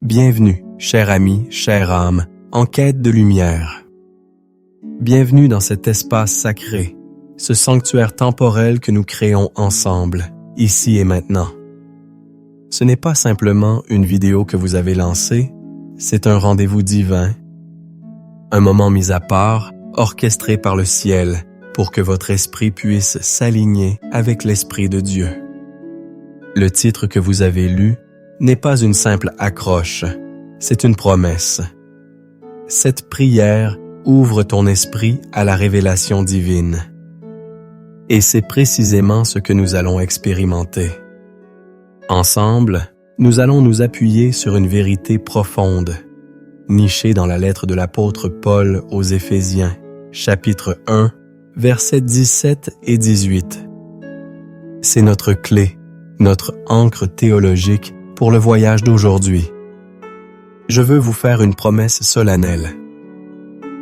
Bienvenue, cher ami, chère âme, en quête de lumière. Bienvenue dans cet espace sacré, ce sanctuaire temporel que nous créons ensemble, ici et maintenant. Ce n'est pas simplement une vidéo que vous avez lancée, c'est un rendez-vous divin, un moment mis à part, orchestré par le ciel, pour que votre esprit puisse s'aligner avec l'Esprit de Dieu. Le titre que vous avez lu n'est pas une simple accroche, c'est une promesse. Cette prière ouvre ton esprit à la révélation divine. Et c'est précisément ce que nous allons expérimenter. Ensemble, nous allons nous appuyer sur une vérité profonde, nichée dans la lettre de l'apôtre Paul aux Éphésiens, chapitre 1, versets 17 et 18. C'est notre clé, notre ancre théologique pour le voyage d'aujourd'hui. Je veux vous faire une promesse solennelle.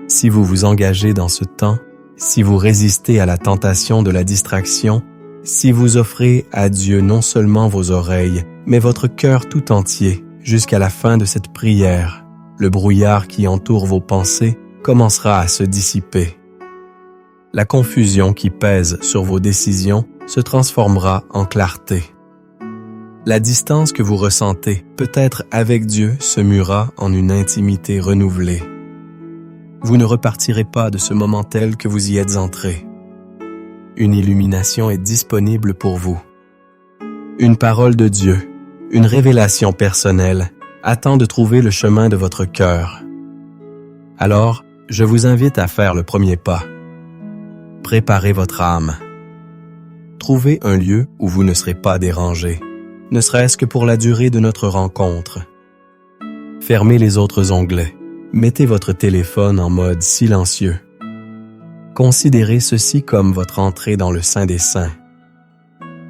Si vous vous engagez dans ce temps, si vous résistez à la tentation de la distraction, si vous offrez à Dieu non seulement vos oreilles, mais votre cœur tout entier, jusqu'à la fin de cette prière, le brouillard qui entoure vos pensées commencera à se dissiper. La confusion qui pèse sur vos décisions se transformera en clarté. La distance que vous ressentez, peut-être avec Dieu, se muera en une intimité renouvelée. Vous ne repartirez pas de ce moment tel que vous y êtes entré. Une illumination est disponible pour vous. Une parole de Dieu, une révélation personnelle, attend de trouver le chemin de votre cœur. Alors, je vous invite à faire le premier pas. Préparez votre âme. Trouvez un lieu où vous ne serez pas dérangé, ne serait-ce que pour la durée de notre rencontre. Fermez les autres onglets. Mettez votre téléphone en mode silencieux. Considérez ceci comme votre entrée dans le Saint des Saints.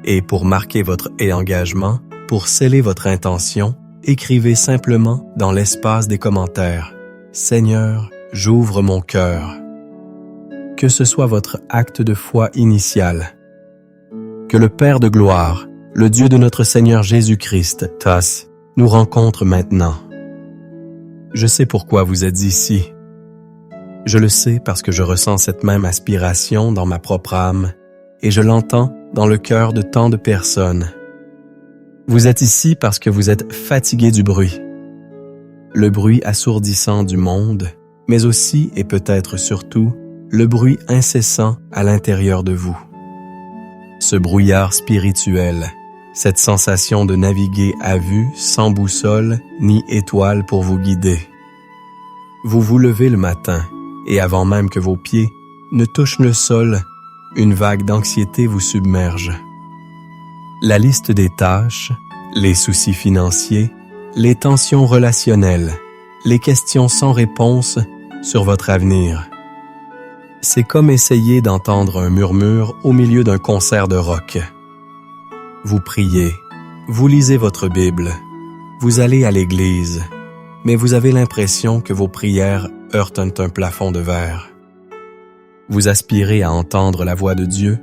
Et pour marquer votre engagement, pour sceller votre intention, écrivez simplement dans l'espace des commentaires « Seigneur, j'ouvre mon cœur ». Que ce soit votre acte de foi initial. Que le Père de gloire, le Dieu de notre Seigneur Jésus-Christ, TAS, nous rencontre maintenant. Je sais pourquoi vous êtes ici. Je le sais parce que je ressens cette même aspiration dans ma propre âme et je l'entends dans le cœur de tant de personnes. Vous êtes ici parce que vous êtes fatigués du bruit. Le bruit assourdissant du monde, mais aussi et peut-être surtout, le bruit incessant à l'intérieur de vous. Ce brouillard spirituel, cette sensation de naviguer à vue sans boussole ni étoile pour vous guider. Vous vous levez le matin et avant même que vos pieds ne touchent le sol, une vague d'anxiété vous submerge. La liste des tâches, les soucis financiers, les tensions relationnelles, les questions sans réponse sur votre avenir. C'est comme essayer d'entendre un murmure au milieu d'un concert de rock. Vous priez, vous lisez votre Bible, vous allez à l'église, mais vous avez l'impression que vos prières heurtent un plafond de verre. Vous aspirez à entendre la voix de Dieu,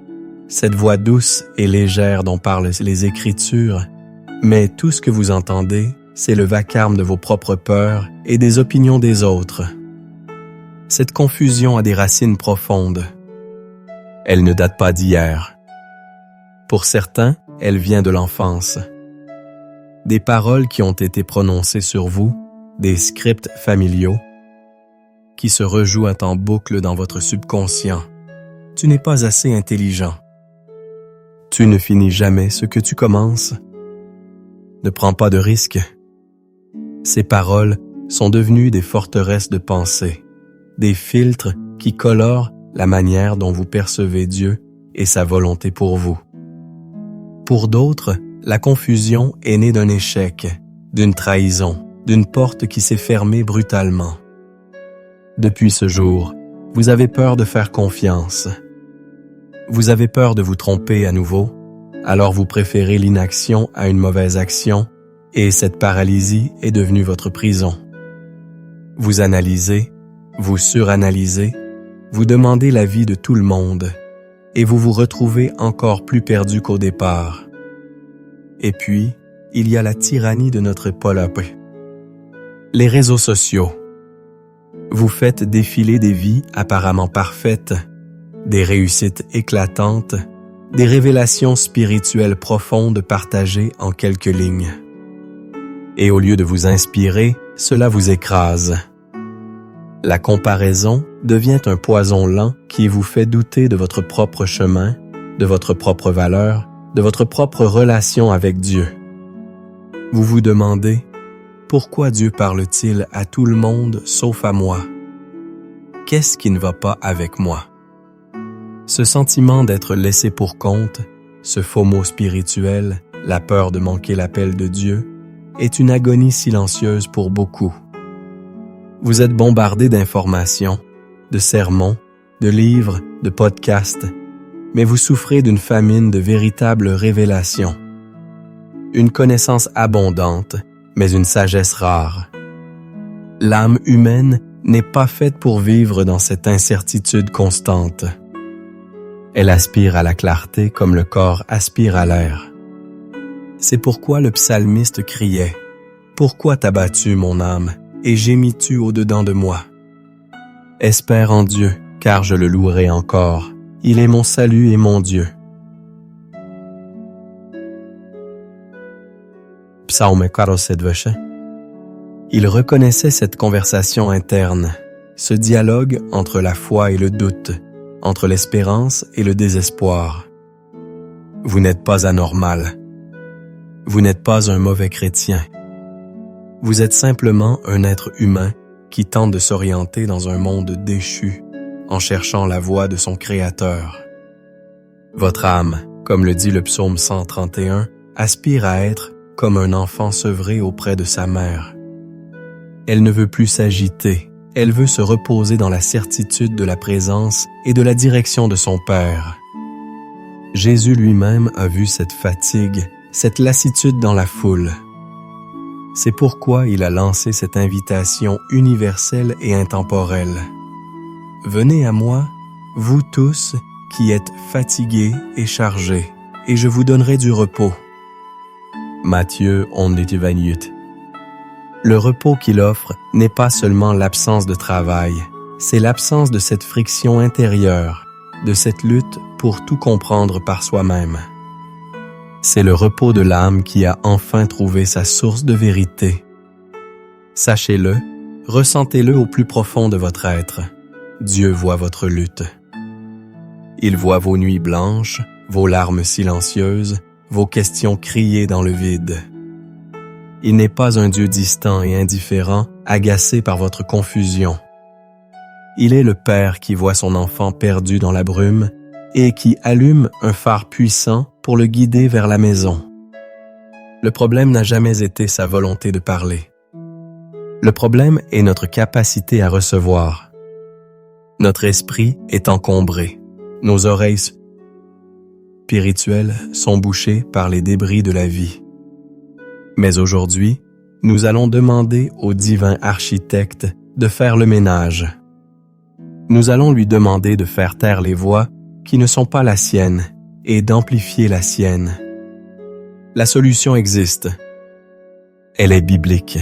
cette voix douce et légère dont parlent les Écritures, mais tout ce que vous entendez, c'est le vacarme de vos propres peurs et des opinions des autres. Cette confusion a des racines profondes. Elle ne date pas d'hier. Pour certains, elle vient de l'enfance. Des paroles qui ont été prononcées sur vous, des scripts familiaux, qui se rejouent en boucle dans votre subconscient. Tu n'es pas assez intelligent. Tu ne finis jamais ce que tu commences. Ne prends pas de risques. Ces paroles sont devenues des forteresses de pensée, des filtres qui colorent la manière dont vous percevez Dieu et sa volonté pour vous. Pour d'autres, la confusion est née d'un échec, d'une trahison, d'une porte qui s'est fermée brutalement. Depuis ce jour, vous avez peur de faire confiance. Vous avez peur de vous tromper à nouveau, alors vous préférez l'inaction à une mauvaise action, et cette paralysie est devenue votre prison. Vous analysez, vous suranalysez, vous demandez l'avis de tout le monde, et vous vous retrouvez encore plus perdu qu'au départ. Et puis, il y a la tyrannie de notre époque. Les réseaux sociaux. Vous faites défiler des vies apparemment parfaites, des réussites éclatantes, des révélations spirituelles profondes partagées en quelques lignes. Et au lieu de vous inspirer, cela vous écrase. La comparaison devient un poison lent qui vous fait douter de votre propre chemin, de votre propre valeur, de votre propre relation avec Dieu. Vous vous demandez, pourquoi Dieu parle-t-il à tout le monde sauf à moi? Qu'est-ce qui ne va pas avec moi? Ce sentiment d'être laissé pour compte, ce FOMO spirituel, la peur de manquer l'appel de Dieu, est une agonie silencieuse pour beaucoup. Vous êtes bombardé d'informations, de sermons, de livres, de podcasts, mais vous souffrez d'une famine de véritables révélations. Une connaissance abondante, mais une sagesse rare. L'âme humaine n'est pas faite pour vivre dans cette incertitude constante. Elle aspire à la clarté comme le corps aspire à l'air. C'est pourquoi le psalmiste criait « Pourquoi t'as battu, mon âme, et gémis-tu au-dedans de moi? Espère en Dieu, car je le louerai encore. Il est mon salut et mon Dieu. » Psaume 47. Il reconnaissait cette conversation interne, ce dialogue entre la foi et le doute, entre l'espérance et le désespoir. Vous n'êtes pas anormal. Vous n'êtes pas un mauvais chrétien. Vous êtes simplement un être humain qui tente de s'orienter dans un monde déchu en cherchant la voie de son Créateur. Votre âme, comme le dit le psaume 131, aspire à être comme un enfant sevré auprès de sa mère. Elle ne veut plus s'agiter, elle veut se reposer dans la certitude de la présence et de la direction de son Père. Jésus lui-même a vu cette fatigue, cette lassitude dans la foule. C'est pourquoi il a lancé cette invitation universelle et intemporelle. Venez à moi, vous tous qui êtes fatigués et chargés, et je vous donnerai du repos. Matthieu 11:28. Le repos qu'il offre n'est pas seulement l'absence de travail, c'est l'absence de cette friction intérieure, de cette lutte pour tout comprendre par soi-même. C'est le repos de l'âme qui a enfin trouvé sa source de vérité. Sachez-le, ressentez-le au plus profond de votre être. Dieu voit votre lutte. Il voit vos nuits blanches, vos larmes silencieuses, vos questions criées dans le vide. Il n'est pas un Dieu distant et indifférent, agacé par votre confusion. Il est le Père qui voit son enfant perdu dans la brume et qui allume un phare puissant pour le guider vers la maison. Le problème n'a jamais été sa volonté de parler. Le problème est notre capacité à recevoir. Notre esprit est encombré. Nos oreilles spirituelles sont bouchées par les débris de la vie. Mais aujourd'hui, nous allons demander au divin architecte de faire le ménage. Nous allons lui demander de faire taire les voix qui ne sont pas la sienne et d'amplifier la sienne. La solution existe. Elle est biblique.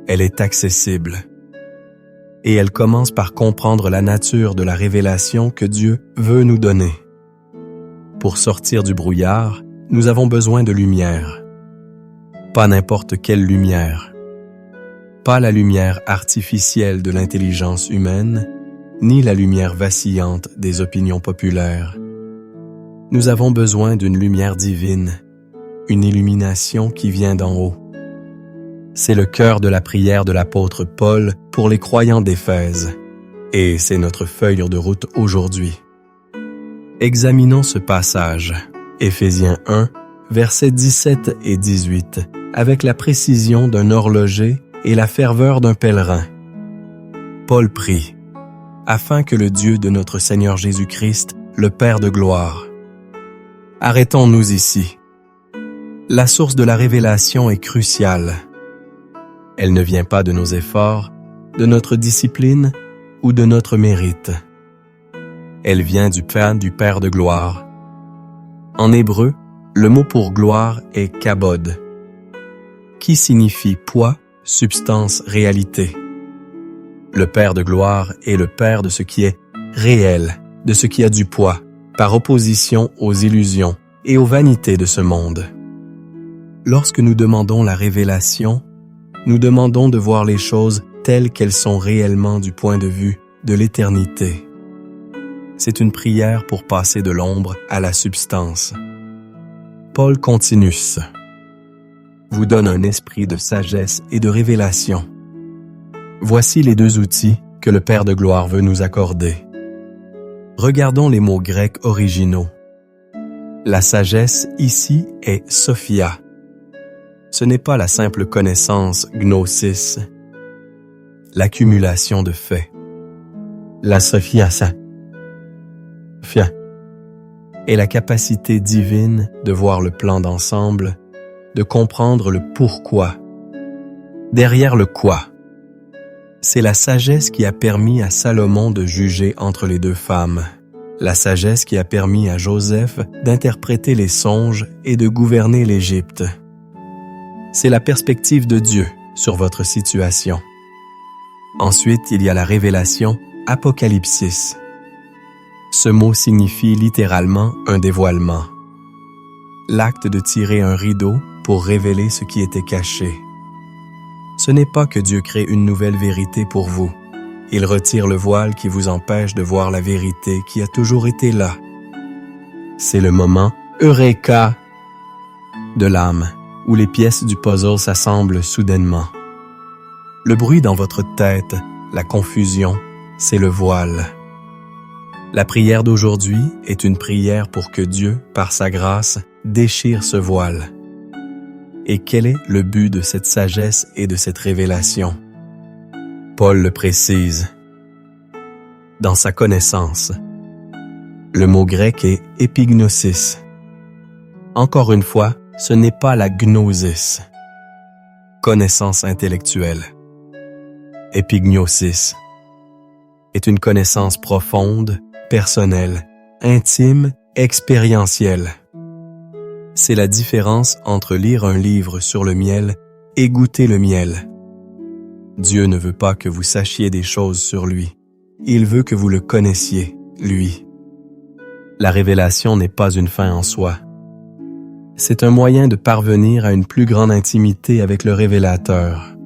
Elle est accessible. Et elle commence par comprendre la nature de la révélation que Dieu veut nous donner. Pour sortir du brouillard, nous avons besoin de lumière. Pas n'importe quelle lumière. Pas la lumière artificielle de l'intelligence humaine, ni la lumière vacillante des opinions populaires. Nous avons besoin d'une lumière divine, une illumination qui vient d'en haut. C'est le cœur de la prière de l'apôtre Paul pour les croyants d'Éphèse, et c'est notre feuille de route aujourd'hui. Examinons ce passage, Éphésiens 1, versets 17 et 18, avec la précision d'un horloger et la ferveur d'un pèlerin. Paul prie, afin que le Dieu de notre Seigneur Jésus-Christ, le Père de gloire. Arrêtons-nous ici. La source de la révélation est cruciale. Elle ne vient pas de nos efforts, de notre discipline ou de notre mérite. Elle vient du Père de gloire. En hébreu, le mot pour gloire est kabod, qui signifie poids substance, réalité. Le Père de gloire est le Père de ce qui est réel, de ce qui a du poids, par opposition aux illusions et aux vanités de ce monde. Lorsque nous demandons la révélation, nous demandons de voir les choses telles qu'elles sont réellement du point de vue de l'éternité. C'est une prière pour passer de l'ombre à la substance. Paul Continus vous donne un esprit de sagesse et de révélation. Voici les deux outils que le Père de gloire veut nous accorder. Regardons les mots grecs originaux. La sagesse ici est sophia. Ce n'est pas la simple connaissance gnosis, l'accumulation de faits. La sophia est la capacité divine de voir le plan d'ensemble, de comprendre le pourquoi. Derrière le quoi, c'est la sagesse qui a permis à Salomon de juger entre les deux femmes, la sagesse qui a permis à Joseph d'interpréter les songes et de gouverner l'Égypte. C'est la perspective de Dieu sur votre situation. Ensuite, il y a la révélation apocalypsis. Ce mot signifie littéralement un dévoilement. L'acte de tirer un rideau pour révéler ce qui était caché. Ce n'est pas que Dieu crée une nouvelle vérité pour vous. Il retire le voile qui vous empêche de voir la vérité qui a toujours été là. C'est le moment Eureka de l'âme, où les pièces du puzzle s'assemblent soudainement. Le bruit dans votre tête, la confusion, c'est le voile. La prière d'aujourd'hui est une prière pour que Dieu, par sa grâce, déchire ce voile. Et quel est le but de cette sagesse et de cette révélation? Paul le précise. Dans sa connaissance, le mot grec est épignosis. Encore une fois, ce n'est pas la gnosis, connaissance intellectuelle. Épignosis est une connaissance profonde, personnelle, intime, expérientielle. C'est la différence entre lire un livre sur le miel et goûter le miel. Dieu ne veut pas que vous sachiez des choses sur lui. Il veut que vous le connaissiez, lui. La révélation n'est pas une fin en soi. C'est un moyen de parvenir à une plus grande intimité avec le révélateur.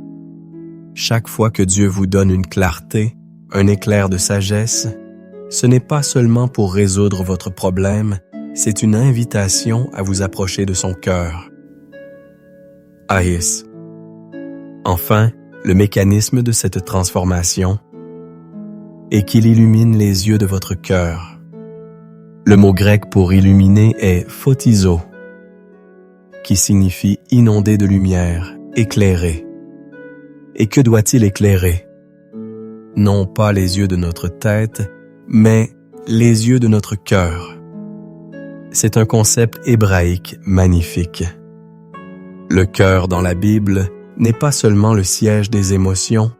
Chaque fois que Dieu vous donne une clarté, un éclair de sagesse, ce n'est pas seulement pour résoudre votre problème, c'est une invitation à vous approcher de son cœur. Aïs. Enfin, le mécanisme de cette transformation est qu'il illumine les yeux de votre cœur. Le mot grec pour illuminer est photizo, qui signifie inonder de lumière, éclairer. Et que doit-il éclairer? Non pas les yeux de notre tête, mais les yeux de notre cœur. C'est un concept hébraïque magnifique. Le cœur dans la Bible n'est pas seulement le siège des émotions,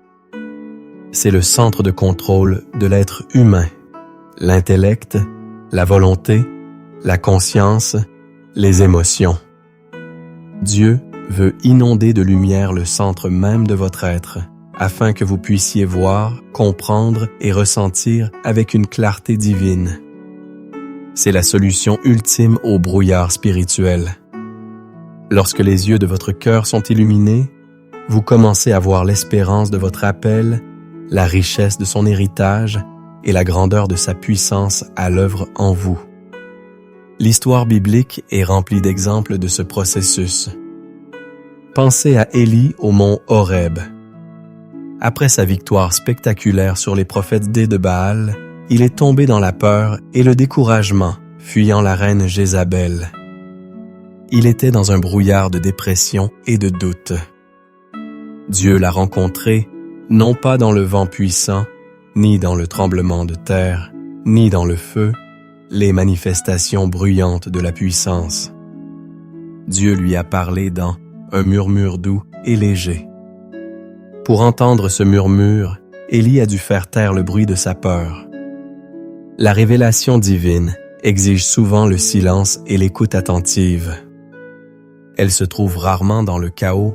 c'est le centre de contrôle de l'être humain, l'intellect, la volonté, la conscience, les émotions. Dieu veut inonder de lumière le centre même de votre être, afin que vous puissiez voir, comprendre et ressentir avec une clarté divine. C'est la solution ultime au brouillard spirituel. Lorsque les yeux de votre cœur sont illuminés, vous commencez à voir l'espérance de votre appel, la richesse de son héritage et la grandeur de sa puissance à l'œuvre en vous. L'histoire biblique est remplie d'exemples de ce processus. Pensez à Élie au mont Horeb. Après sa victoire spectaculaire sur les prophètes de Baal, il est tombé dans la peur et le découragement, fuyant la reine Jézabel. Il était dans un brouillard de dépression et de doute. Dieu l'a rencontré, non pas dans le vent puissant, ni dans le tremblement de terre, ni dans le feu, les manifestations bruyantes de la puissance. Dieu lui a parlé dans un murmure doux et léger. Pour entendre ce murmure, Élie a dû faire taire le bruit de sa peur. La révélation divine exige souvent le silence et l'écoute attentive. Elle se trouve rarement dans le chaos,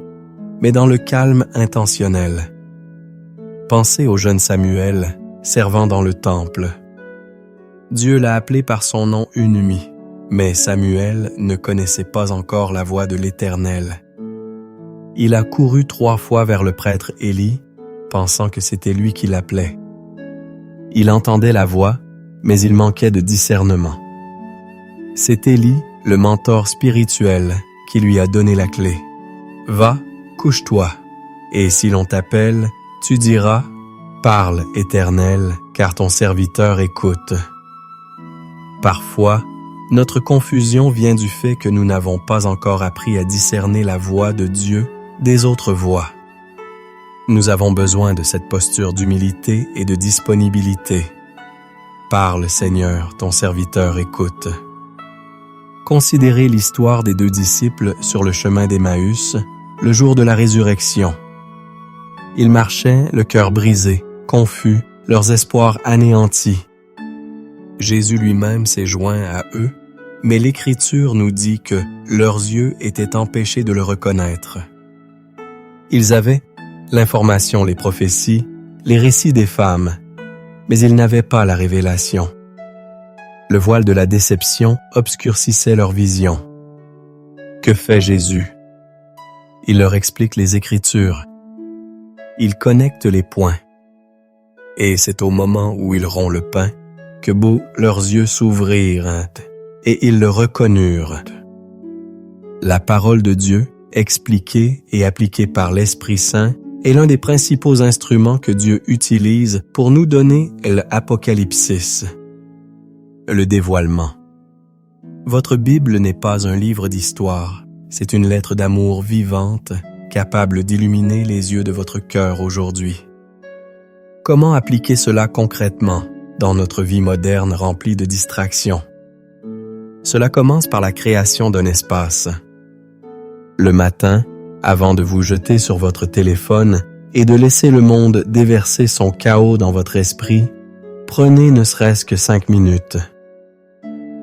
mais dans le calme intentionnel. Pensez au jeune Samuel, servant dans le temple. Dieu l'a appelé par son nom une nuit, mais Samuel ne connaissait pas encore la voix de l'Éternel. Il a couru 3 fois vers le prêtre Élie, pensant que c'était lui qui l'appelait. Il entendait la voix, mais il manquait de discernement. C'est Élie, le mentor spirituel, qui lui a donné la clé. « Va, couche-toi, et si l'on t'appelle, tu diras « Parle, Éternel, car ton serviteur écoute. » Parfois, notre confusion vient du fait que nous n'avons pas encore appris à discerner la voix de Dieu des autres voix. Nous avons besoin de cette posture d'humilité et de disponibilité. Parle, Seigneur, ton serviteur écoute. Considérez l'histoire des 2 disciples sur le chemin d'Emmaüs, le jour de la résurrection. Ils marchaient, le cœur brisé, confus, leurs espoirs anéantis. Jésus lui-même s'est joint à eux, mais l'Écriture nous dit que leurs yeux étaient empêchés de le reconnaître. Ils avaient l'information, les prophéties, les récits des femmes, mais ils n'avaient pas la révélation. Le voile de la déception obscurcissait leur vision. Que fait Jésus? Il leur explique les Écritures. Il connecte les points. Et c'est au moment où ils rompt le pain que leurs yeux s'ouvrirent et ils le reconnurent. La parole de Dieu, expliquée et appliquée par l'Esprit Saint, est l'un des principaux instruments que Dieu utilise pour nous donner l'Apocalypsis, le dévoilement. Votre Bible n'est pas un livre d'histoire, c'est une lettre d'amour vivante, capable d'illuminer les yeux de votre cœur aujourd'hui. Comment appliquer cela concrètement dans notre vie moderne remplie de distractions? Cela commence par la création d'un espace. Le matin, avant de vous jeter sur votre téléphone et de laisser le monde déverser son chaos dans votre esprit, prenez ne serait-ce que 5 minutes.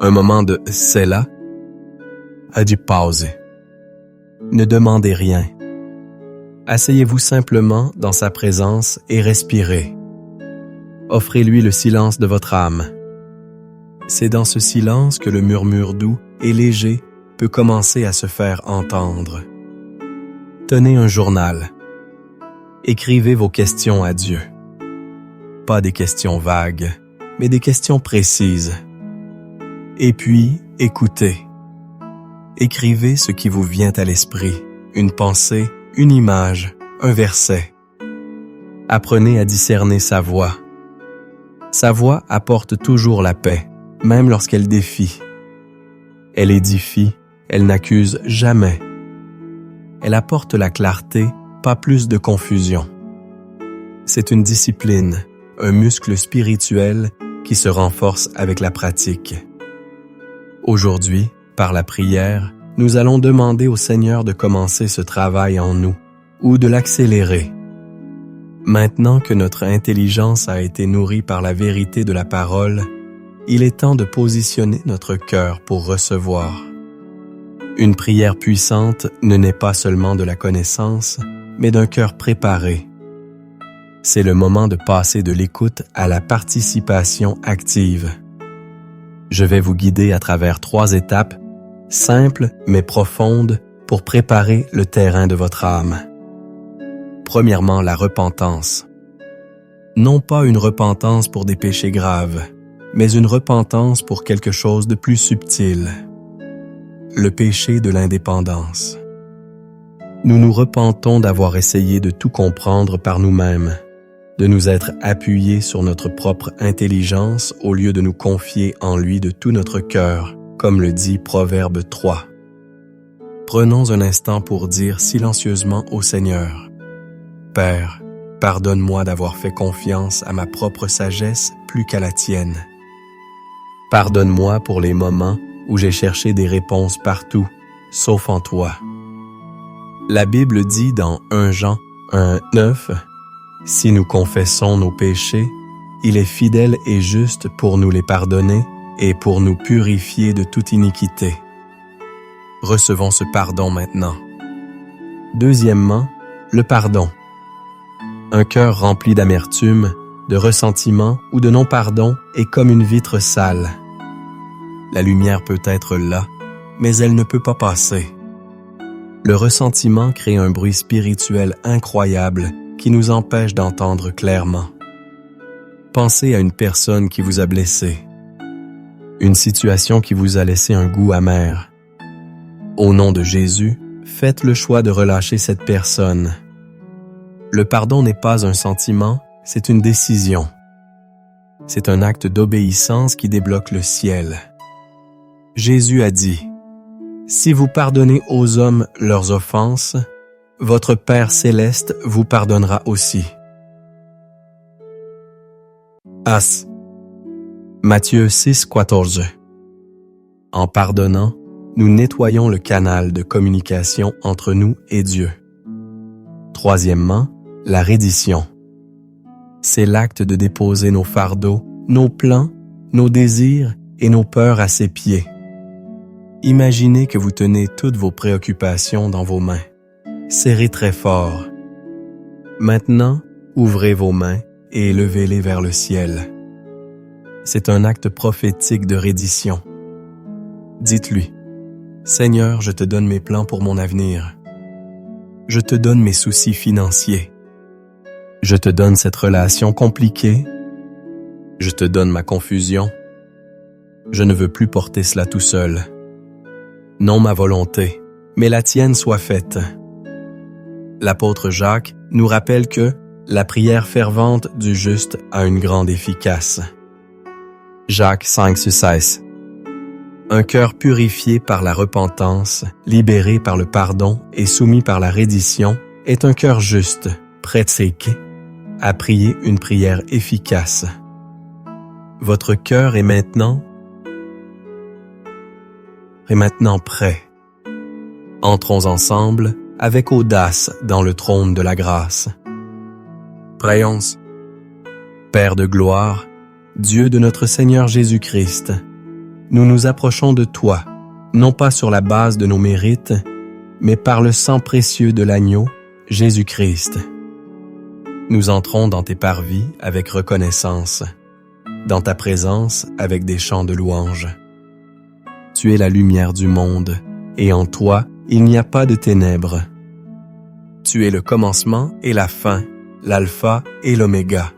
Un moment de « c'est là » à du pause. Ne demandez rien. Asseyez-vous simplement dans sa présence et respirez. Offrez-lui le silence de votre âme. C'est dans ce silence que le murmure doux et léger peut commencer à se faire entendre. Tenez un journal. Écrivez vos questions à Dieu. Pas des questions vagues, mais des questions précises. Et puis, écoutez. Écrivez ce qui vous vient à l'esprit, une pensée, une image, un verset. Apprenez à discerner sa voix. Sa voix apporte toujours la paix, même lorsqu'elle défie. Elle édifie, elle n'accuse jamais. Elle apporte la clarté, pas plus de confusion. C'est une discipline, un muscle spirituel qui se renforce avec la pratique. Aujourd'hui, par la prière, nous allons demander au Seigneur de commencer ce travail en nous, ou de l'accélérer. Maintenant que notre intelligence a été nourrie par la vérité de la parole, il est temps de positionner notre cœur pour recevoir. Une prière puissante ne naît pas seulement de la connaissance, mais d'un cœur préparé. C'est le moment de passer de l'écoute à la participation active. Je vais vous guider à travers 3 étapes, simples mais profondes, pour préparer le terrain de votre âme. Premièrement, la repentance. Non pas une repentance pour des péchés graves, mais une repentance pour quelque chose de plus subtil. Le péché de l'indépendance. Nous nous repentons d'avoir essayé de tout comprendre par nous-mêmes, de nous être appuyés sur notre propre intelligence au lieu de nous confier en lui de tout notre cœur, comme le dit Proverbe 3. Prenons un instant pour dire silencieusement au Seigneur: Père, pardonne-moi d'avoir fait confiance à ma propre sagesse plus qu'à la tienne. Pardonne-moi pour les moments où j'ai cherché des réponses partout, sauf en toi. La Bible dit dans 1 Jean 1:9, « Si nous confessons nos péchés, il est fidèle et juste pour nous les pardonner et pour nous purifier de toute iniquité. » Recevons ce pardon maintenant. Deuxièmement, le pardon. Un cœur rempli d'amertume, de ressentiment ou de non-pardon est comme une vitre sale. La lumière peut être là, mais elle ne peut pas passer. Le ressentiment crée un bruit spirituel incroyable qui nous empêche d'entendre clairement. Pensez à une personne qui vous a blessé, une situation qui vous a laissé un goût amer. Au nom de Jésus, faites le choix de relâcher cette personne. Le pardon n'est pas un sentiment, c'est une décision. C'est un acte d'obéissance qui débloque le ciel. Jésus a dit, « Si vous pardonnez aux hommes leurs offenses, votre Père céleste vous pardonnera aussi. » As. Matthieu 6,14. En pardonnant, nous nettoyons le canal de communication entre nous et Dieu. Troisièmement, la reddition. C'est l'acte de déposer nos fardeaux, nos plans, nos désirs et nos peurs à ses pieds. Imaginez que vous tenez toutes vos préoccupations dans vos mains. Serrez très fort. Maintenant, ouvrez vos mains et élevez-les vers le ciel. C'est un acte prophétique de reddition. Dites-lui, « Seigneur, je te donne mes plans pour mon avenir. Je te donne mes soucis financiers. Je te donne cette relation compliquée. Je te donne ma confusion. Je ne veux plus porter cela tout seul. Non ma volonté, mais la tienne soit faite. » L'apôtre Jacques nous rappelle que la prière fervente du juste a une grande efficace. Jacques 5,16. Un cœur purifié par la repentance, libéré par le pardon et soumis par la reddition est un cœur juste, pratique, à prier une prière efficace. Votre cœur est maintenant prêt. Entrons ensemble avec audace dans le trône de la grâce. Prions. Père de gloire, Dieu de notre Seigneur Jésus-Christ, nous nous approchons de toi, non pas sur la base de nos mérites, mais par le sang précieux de l'agneau, Jésus-Christ. Nous entrons dans tes parvis avec reconnaissance, dans ta présence avec des chants de louange. Tu es la lumière du monde, et en toi, il n'y a pas de ténèbres. Tu es le commencement et la fin, l'alpha et l'oméga.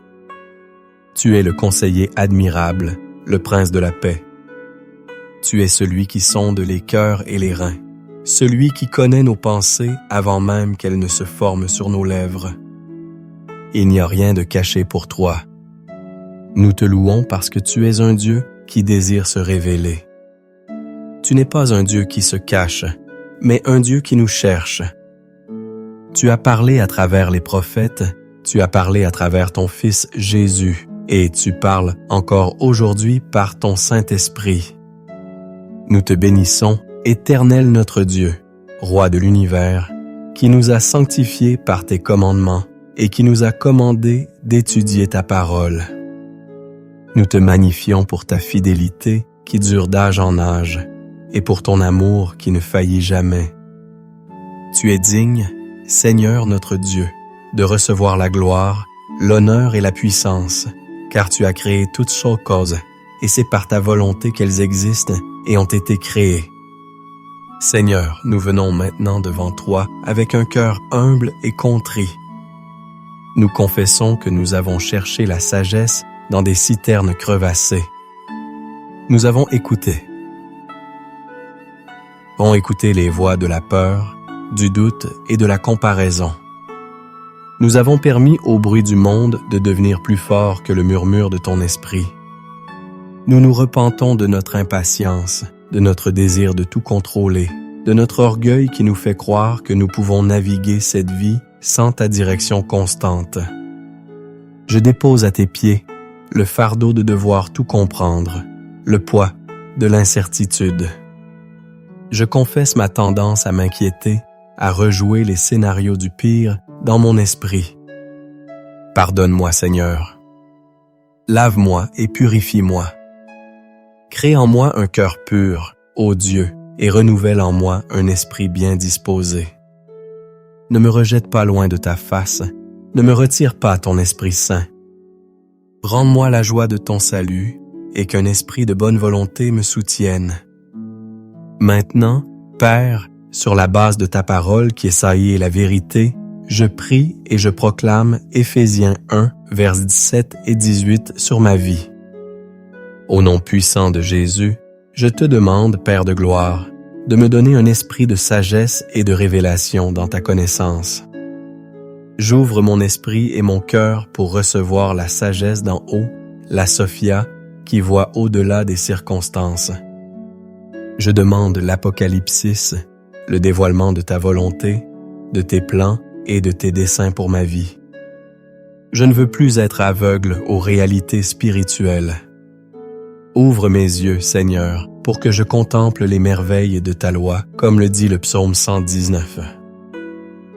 Tu es le conseiller admirable, le prince de la paix. Tu es celui qui sonde les cœurs et les reins, celui qui connaît nos pensées avant même qu'elles ne se forment sur nos lèvres. Il n'y a rien de caché pour toi. Nous te louons parce que tu es un Dieu qui désire se révéler. Tu n'es pas un Dieu qui se cache, mais un Dieu qui nous cherche. Tu as parlé à travers les prophètes, tu as parlé à travers ton Fils Jésus, et tu parles encore aujourd'hui par ton Saint-Esprit. Nous te bénissons, Éternel notre Dieu, Roi de l'univers, qui nous a sanctifiés par tes commandements et qui nous a commandé d'étudier ta parole. Nous te magnifions pour ta fidélité qui dure d'âge en âge et pour ton amour qui ne faillit jamais. Tu es digne, Seigneur notre Dieu, de recevoir la gloire, l'honneur et la puissance, car tu as créé toutes choses, et c'est par ta volonté qu'elles existent et ont été créées. Seigneur, nous venons maintenant devant toi avec un cœur humble et contrit. Nous confessons que nous avons cherché la sagesse dans des citernes crevassées. Nous avons écouté les voix de la peur, du doute et de la comparaison. Nous avons permis au bruit du monde de devenir plus fort que le murmure de ton esprit. Nous nous repentons de notre impatience, de notre désir de tout contrôler, de notre orgueil qui nous fait croire que nous pouvons naviguer cette vie sans ta direction constante. Je dépose à tes pieds le fardeau de devoir tout comprendre, le poids de l'incertitude. Je confesse ma tendance à m'inquiéter, à rejouer les scénarios du pire dans mon esprit. Pardonne-moi, Seigneur. Lave-moi et purifie-moi. Crée en moi un cœur pur, ô Dieu, et renouvelle en moi un esprit bien disposé. ne me rejette pas loin de ta face, ne me retire pas ton Esprit Saint. Rends-moi la joie de ton salut, et qu'un esprit de bonne volonté me soutienne. Maintenant, Père, sur la base de ta parole qui est saillie et la vérité, je prie et je proclame Éphésiens 1, versets 17 et 18 sur ma vie. Au nom puissant de Jésus, je te demande, Père de gloire, de me donner un esprit de sagesse et de révélation dans ta connaissance. J'ouvre mon esprit et mon cœur pour recevoir la sagesse d'en haut, la Sophia, qui voit au-delà des circonstances. Je demande l'apocalypsis, le dévoilement de ta volonté, de tes plans et de tes desseins pour ma vie. Je ne veux plus être aveugle aux réalités spirituelles. Ouvre mes yeux, Seigneur, pour que je contemple les merveilles de ta loi, comme le dit le psaume 119.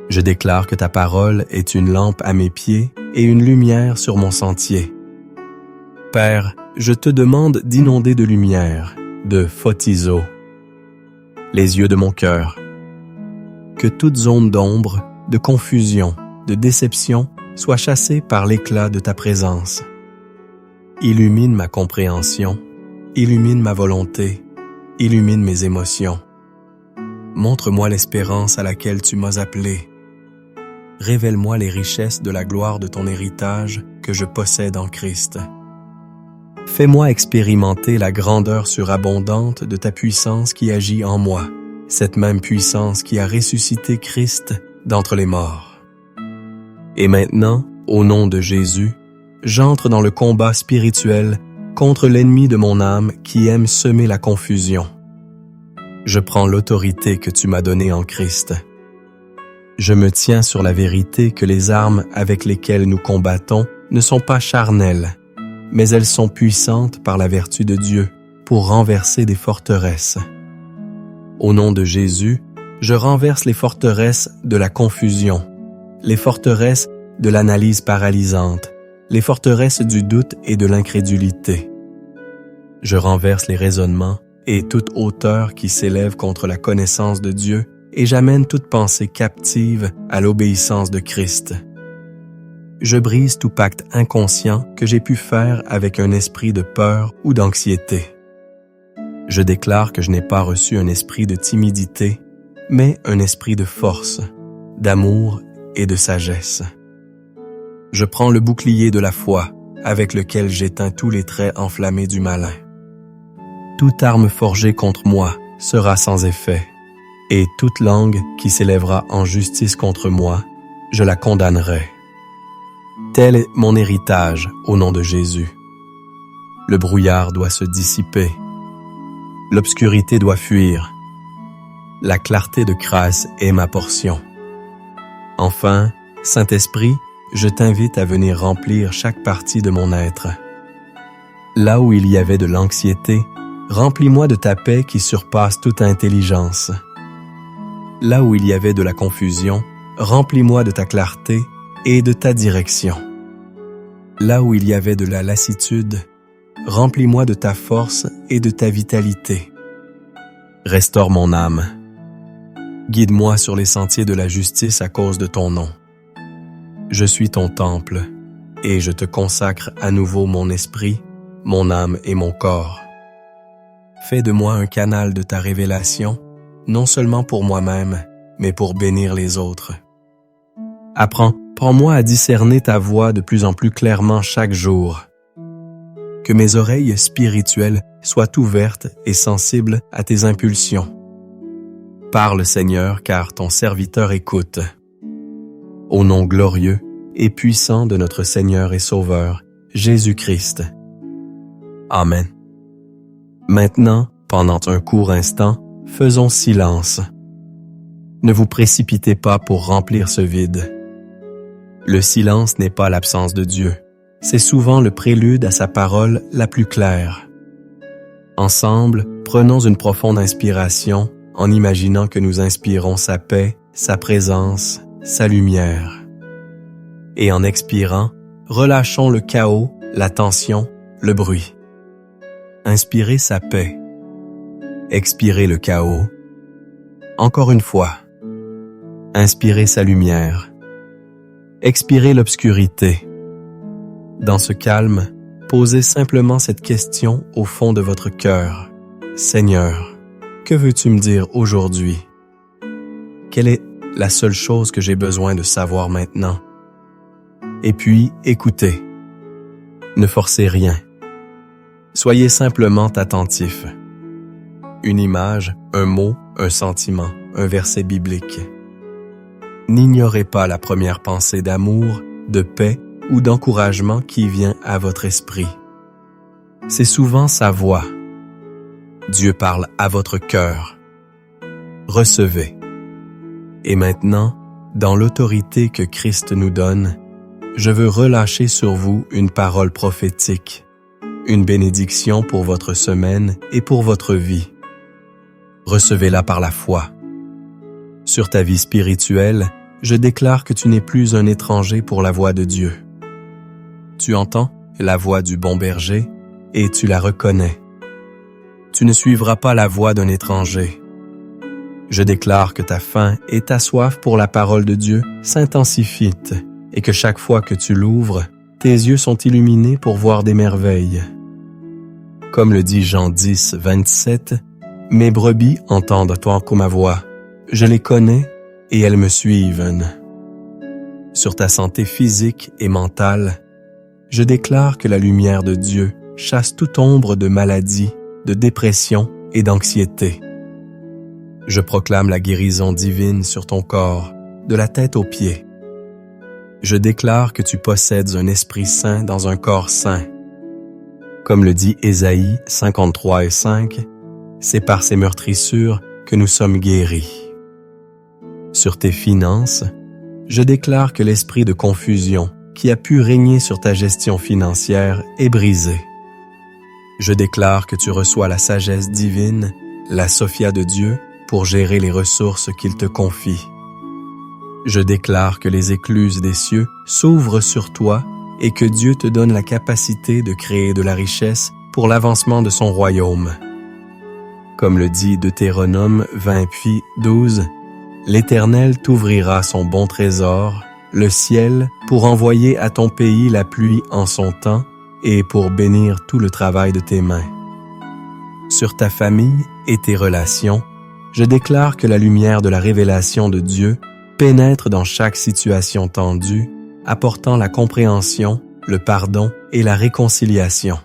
Je déclare que ta parole est une lampe à mes pieds et une lumière sur mon sentier. Père, je te demande d'inonder de lumière, de photizo, les yeux de mon cœur. Que toute zone d'ombre, de confusion, de déception soit chassée par l'éclat de ta présence. Illumine ma compréhension, illumine ma volonté, illumine mes émotions. Montre-moi l'espérance à laquelle tu m'as appelé. Révèle-moi les richesses de la gloire de ton héritage que je possède en Christ. Fais-moi expérimenter la grandeur surabondante de ta puissance qui agit en moi, cette même puissance qui a ressuscité Christ d'entre les morts. Et maintenant, au nom de Jésus, j'entre dans le combat spirituel contre l'ennemi de mon âme qui aime semer la confusion. Je prends l'autorité que tu m'as donnée en Christ. Je me tiens sur la vérité que les armes avec lesquelles nous combattons ne sont pas charnelles, mais elles sont puissantes par la vertu de Dieu pour renverser des forteresses. Au nom de Jésus, je renverse les forteresses de la confusion, les forteresses de l'analyse paralysante, les forteresses du doute et de l'incrédulité. Je renverse les raisonnements et toute hauteur qui s'élève contre la connaissance de Dieu et j'amène toute pensée captive à l'obéissance de Christ. Je brise tout pacte inconscient que j'ai pu faire avec un esprit de peur ou d'anxiété. Je déclare que je n'ai pas reçu un esprit de timidité, mais un esprit de force, d'amour et de sagesse. Je prends le bouclier de la foi, avec lequel j'éteins tous les traits enflammés du malin. Toute arme forgée contre moi sera sans effet, et toute langue qui s'élèvera en justice contre moi, je la condamnerai. Tel est mon héritage au nom de Jésus. Le brouillard doit se dissiper. L'obscurité doit fuir. La clarté de grâce est ma portion. Enfin, Saint-Esprit, je t'invite à venir remplir chaque partie de mon être. Là où il y avait de l'anxiété, remplis-moi de ta paix qui surpasse toute intelligence. Là où il y avait de la confusion, remplis-moi de ta clarté et de ta direction. Là où il y avait de la lassitude, remplis-moi de ta force et de ta vitalité. Restaure mon âme. Guide-moi sur les sentiers de la justice à cause de ton nom. Je suis ton temple, et je te consacre à nouveau mon esprit, mon âme et mon corps. Fais de moi un canal de ta révélation, non seulement pour moi-même, mais pour bénir les autres. Apprends-moi à discerner ta voix de plus en plus clairement chaque jour. Que mes oreilles spirituelles soient ouvertes et sensibles à tes impulsions. Parle, Seigneur, car ton serviteur écoute. Au nom glorieux et puissant de notre Seigneur et Sauveur, Jésus-Christ. Amen. Maintenant, pendant un court instant, faisons silence. Ne vous précipitez pas pour remplir ce vide. Le silence n'est pas l'absence de Dieu. C'est souvent le prélude à sa parole la plus claire. Ensemble, prenons une profonde inspiration en imaginant que nous inspirons sa paix, sa présence, sa lumière. Et en expirant, relâchons le chaos, la tension, le bruit. Inspirez sa paix. Expirez le chaos. Encore une fois. Inspirez sa lumière. Expirez l'obscurité. Dans ce calme, posez simplement cette question au fond de votre cœur. Seigneur, que veux-tu me dire aujourd'hui? Quelle est la seule chose que j'ai besoin de savoir maintenant? Et puis, écoutez. Ne forcez rien. Soyez simplement attentif. Une image, un mot, un sentiment, un verset biblique. N'ignorez pas la première pensée d'amour, de paix ou d'encouragement qui vient à votre esprit. C'est souvent sa voix. Dieu parle à votre cœur. Recevez. Et maintenant, dans l'autorité que Christ nous donne, je veux relâcher sur vous une parole prophétique, une bénédiction pour votre semaine et pour votre vie. Recevez-la par la foi. Sur ta vie spirituelle, je déclare que tu n'es plus un étranger pour la voix de Dieu. Tu entends la voix du bon berger et tu la reconnais. Tu ne suivras pas la voix d'un étranger. Je déclare que ta faim et ta soif pour la parole de Dieu s'intensifient et que chaque fois que tu l'ouvres, tes yeux sont illuminés pour voir des merveilles. Comme le dit Jean 10, 27, « Mes brebis entendent encore ma voix. Je les connais et elles me suivent. » Sur ta santé physique et mentale, je déclare que la lumière de Dieu chasse toute ombre de maladie, de dépression et d'anxiété. Je proclame la guérison divine sur ton corps, de la tête aux pieds. Je déclare que tu possèdes un esprit saint dans un corps saint. Comme le dit Ésaïe 53 et 5, c'est par ses meurtrissures que nous sommes guéris. Sur tes finances, je déclare que l'esprit de confusion qui a pu régner sur ta gestion financière est brisé. Je déclare que tu reçois la sagesse divine, la Sophia de Dieu, pour gérer les ressources qu'il te confie. Je déclare que les écluses des cieux s'ouvrent sur toi et que Dieu te donne la capacité de créer de la richesse pour l'avancement de son royaume. Comme le dit Deutéronome 20 puis 12, « L'Éternel t'ouvrira son bon trésor, le ciel, pour envoyer à ton pays la pluie en son temps et pour bénir tout le travail de tes mains. » Sur ta famille et tes relations, je déclare que la lumière de la révélation de Dieu pénètre dans chaque situation tendue, apportant la compréhension, le pardon et la réconciliation.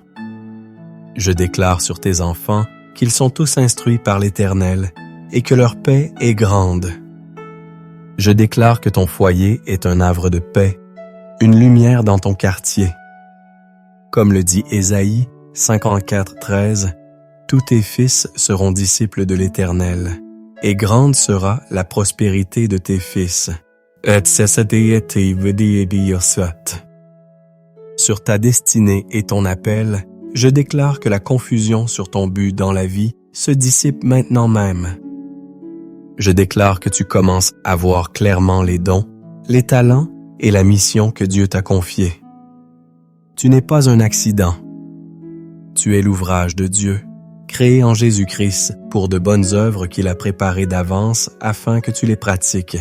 Je déclare sur tes enfants qu'ils sont tous instruits par l'Éternel et que leur paix est grande. Je déclare que ton foyer est un havre de paix, une lumière dans ton quartier. Comme le dit Ésaïe 54, 13, « Tous tes fils seront disciples de l'Éternel, et grande sera la prospérité de tes fils. » Sur ta destinée et ton appel, je déclare que la confusion sur ton but dans la vie se dissipe maintenant même. Je déclare que tu commences à voir clairement les dons, les talents et la mission que Dieu t'a confiée. Tu n'es pas un accident. Tu es l'ouvrage de Dieu, créé en Jésus-Christ pour de bonnes œuvres qu'il a préparées d'avance afin que tu les pratiques.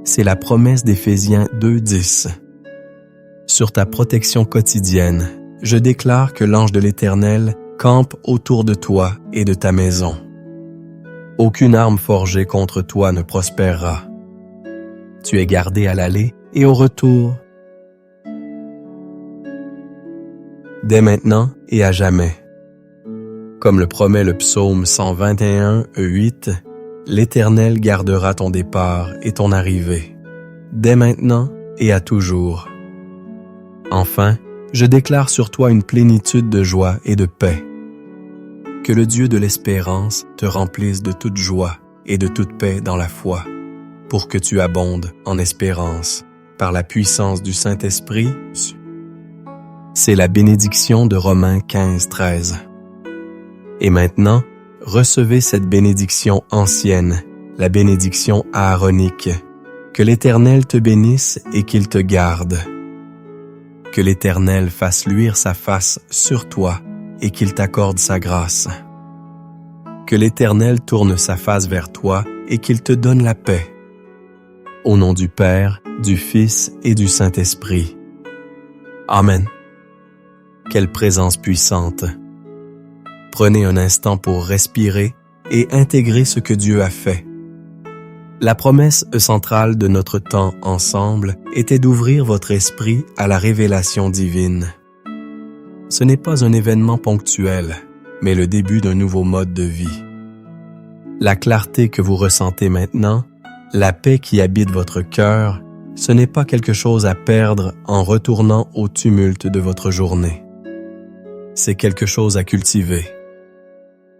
C'est la promesse d'Éphésiens 2:10. Sur ta protection quotidienne, je déclare que l'ange de l'Éternel campe autour de toi et de ta maison. Aucune arme forgée contre toi ne prospérera. Tu es gardé à l'aller et au retour, dès maintenant et à jamais. Comme le promet le psaume 121, 8, « L'Éternel gardera ton départ et ton arrivée, dès maintenant et à toujours. » Enfin, je déclare sur toi une plénitude de joie et de paix. Que le Dieu de l'espérance te remplisse de toute joie et de toute paix dans la foi, pour que tu abondes en espérance par la puissance du Saint-Esprit. C'est la bénédiction de Romains 15, 13. Et maintenant, recevez cette bénédiction ancienne, la bénédiction aaronique. Que l'Éternel te bénisse et qu'il te garde. Que l'Éternel fasse luire sa face sur toi et qu'il t'accorde sa grâce. Que l'Éternel tourne sa face vers toi et qu'il te donne la paix. Au nom du Père, du Fils et du Saint-Esprit. Amen. Quelle présence puissante. Prenez un instant pour respirer et intégrer ce que Dieu a fait. La promesse centrale de notre temps ensemble était d'ouvrir votre esprit à la révélation divine. Ce n'est pas un événement ponctuel, mais le début d'un nouveau mode de vie. La clarté que vous ressentez maintenant, la paix qui habite votre cœur, ce n'est pas quelque chose à perdre en retournant au tumulte de votre journée. C'est quelque chose à cultiver.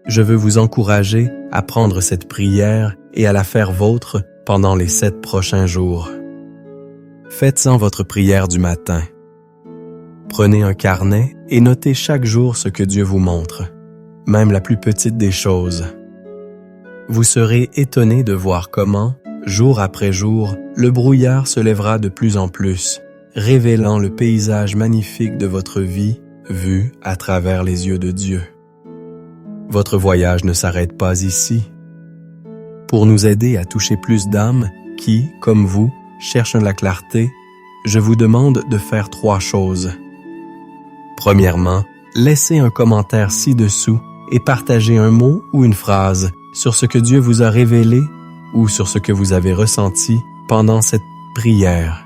Je veux vous encourager à prendre cette prière et à la faire vôtre pendant les 7 prochains jours. Faites-en votre prière du matin. Prenez un carnet et notez chaque jour ce que Dieu vous montre, même la plus petite des choses. Vous serez étonné de voir comment, jour après jour, le brouillard se lèvera de plus en plus, révélant le paysage magnifique de votre vie, vu à travers les yeux de Dieu. Votre voyage ne s'arrête pas ici. Pour nous aider à toucher plus d'âmes qui, comme vous, cherchent la clarté, je vous demande de faire 3 choses. Premièrement, laissez un commentaire ci-dessous et partagez un mot ou une phrase sur ce que Dieu vous a révélé ou sur ce que vous avez ressenti pendant cette prière.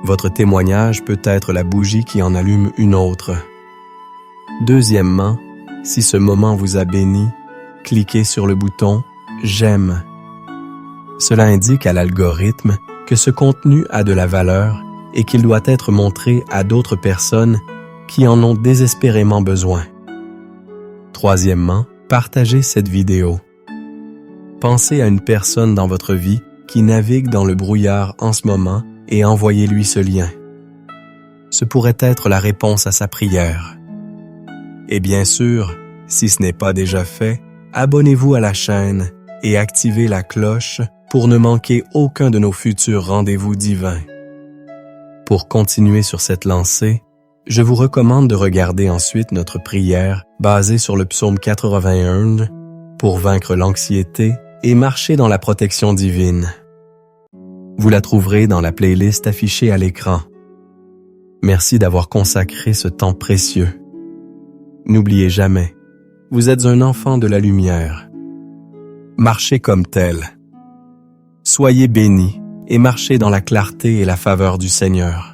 Votre témoignage peut être la bougie qui en allume une autre. Deuxièmement, si ce moment vous a béni, cliquez sur le bouton « J'aime ». Cela indique à l'algorithme que ce contenu a de la valeur et qu'il doit être montré à d'autres personnes qui en ont désespérément besoin. Troisièmement, partagez cette vidéo. Pensez à une personne dans votre vie qui navigue dans le brouillard en ce moment et envoyez-lui ce lien. Ce pourrait être la réponse à sa prière. Et bien sûr, si ce n'est pas déjà fait, abonnez-vous à la chaîne et activez la cloche pour ne manquer aucun de nos futurs rendez-vous divins. Pour continuer sur cette lancée, je vous recommande de regarder ensuite notre prière basée sur le psaume 81 pour vaincre l'anxiété et marcher dans la protection divine. Vous la trouverez dans la playlist affichée à l'écran. Merci d'avoir consacré ce temps précieux. N'oubliez jamais, vous êtes un enfant de la lumière. Marchez comme tel. Soyez bénis et marchez dans la clarté et la faveur du Seigneur.